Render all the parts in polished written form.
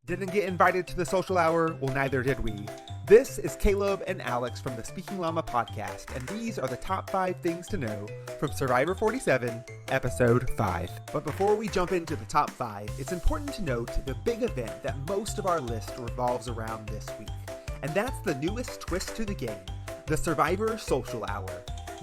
Didn't get invited to the social hour? Well, neither did we. This is Caleb and Alex from the Speaking Llama podcast, and these are the top 5 things to know from Survivor 47, Episode 5. But before we jump into the top 5, it's important to note the big event that most of our list revolves around this week. And that's the newest twist to the game, the Survivor Social Hour.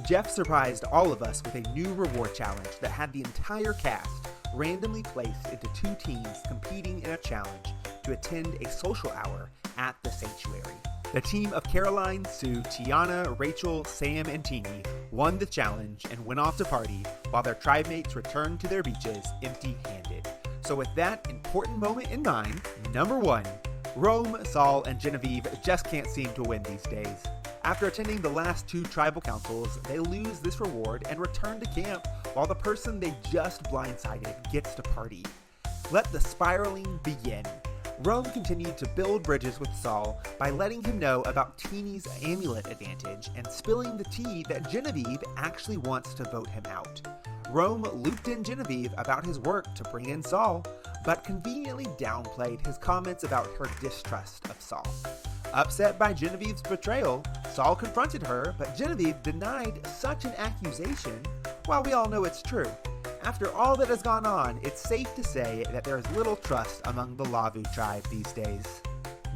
Jeff surprised all of us with a new reward challenge that had the entire cast randomly placed into 2 teams competing in a challenge to attend a social hour at the sanctuary. The team of Caroline, Sue, Tiana, Rachel, Sam, and Teeny won the challenge and went off to party while their tribe mates returned to their beaches empty-handed. So with that important moment in mind, number 1, Rome, Saul, and Genevieve just can't seem to win these days. After attending the last 2 tribal councils, they lose this reward and return to camp while the person they just blindsided gets to party. Let the spiraling begin. Rome continued to build bridges with Saul by letting him know about Teeny's amulet advantage and spilling the tea that Genevieve actually wants to vote him out. Rome looped in Genevieve about his work to bring in Saul, but conveniently downplayed his comments about her distrust of Saul. Upset by Genevieve's betrayal, Saul confronted her, but Genevieve denied such an accusation, while we all know it's true. After all that has gone on, it's safe to say that there is little trust among the Lavu tribe these days.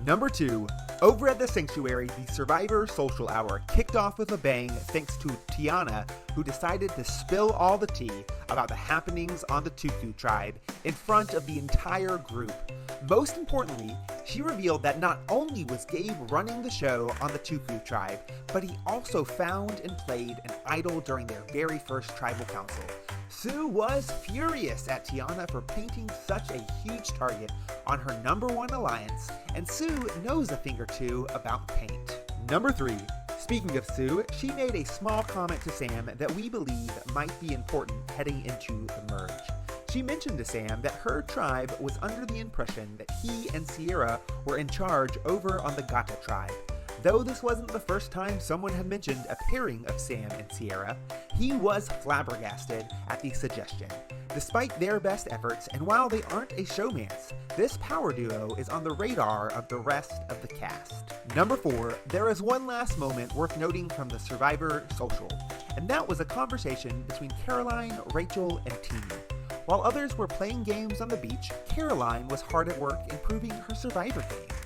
Number 2, over at the sanctuary, the Survivor Social Hour kicked off with a bang thanks to Tiana, who decided to spill all the tea about the happenings on the Tuku tribe in front of the entire group. Most importantly, she revealed that not only was Gabe running the show on the Tuku tribe, but he also found and played an idol during their very first tribal council. Sue was furious at Tiana for painting such a huge target on her number 1 alliance, and Sue knows a thing or two about paint. Number 3, speaking of Sue, she made a small comment to Sam that we believe might be important heading into the merge. She mentioned to Sam that her tribe was under the impression that he and Sierra were in charge over on the Gata tribe. Though this wasn't the first time someone had mentioned a pairing of Sam and Sierra, he was flabbergasted at the suggestion. Despite their best efforts, and while they aren't a showmance, this power duo is on the radar of the rest of the cast. Number 4, there is one last moment worth noting from the Survivor Social, and that was a conversation between Caroline, Rachel, and Teeny. While others were playing games on the beach, Caroline was hard at work improving her Survivor game.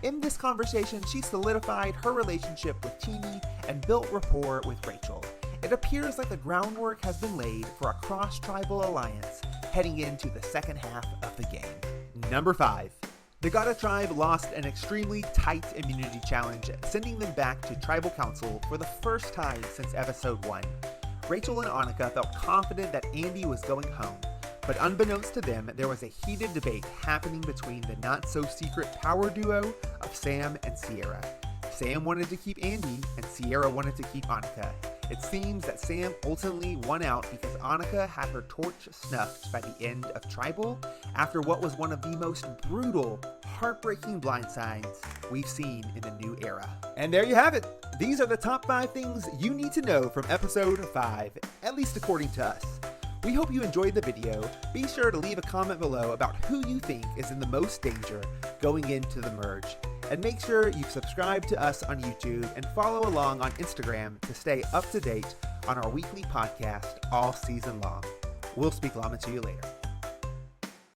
In this conversation, she solidified her relationship with Teeny and built rapport with Rachel. It appears like the groundwork has been laid for a cross-tribal alliance heading into the second half of the game. Number 5. The Gata tribe lost an extremely tight immunity challenge, sending them back to tribal council for the first time since episode 1. Rachel and Annika felt confident that Andy was going home, but unbeknownst to them, there was a heated debate happening between the not-so-secret power duo of Sam and Sierra. Sam wanted to keep Andy, and Sierra wanted to keep Annika. It seems that Sam ultimately won out because Annika had her torch snuffed by the end of Tribal after what was one of the most brutal, heartbreaking blindsides we've seen in the new era. And there you have it. These are the top 5 things you need to know from episode 5, at least according to us. We hope you enjoyed the video. Be sure to leave a comment below about who you think is in the most danger going into the merge. And make sure you subscribe to us on YouTube and follow along on Instagram to stay up to date on our weekly podcast all season long. We'll speak Llama to you later.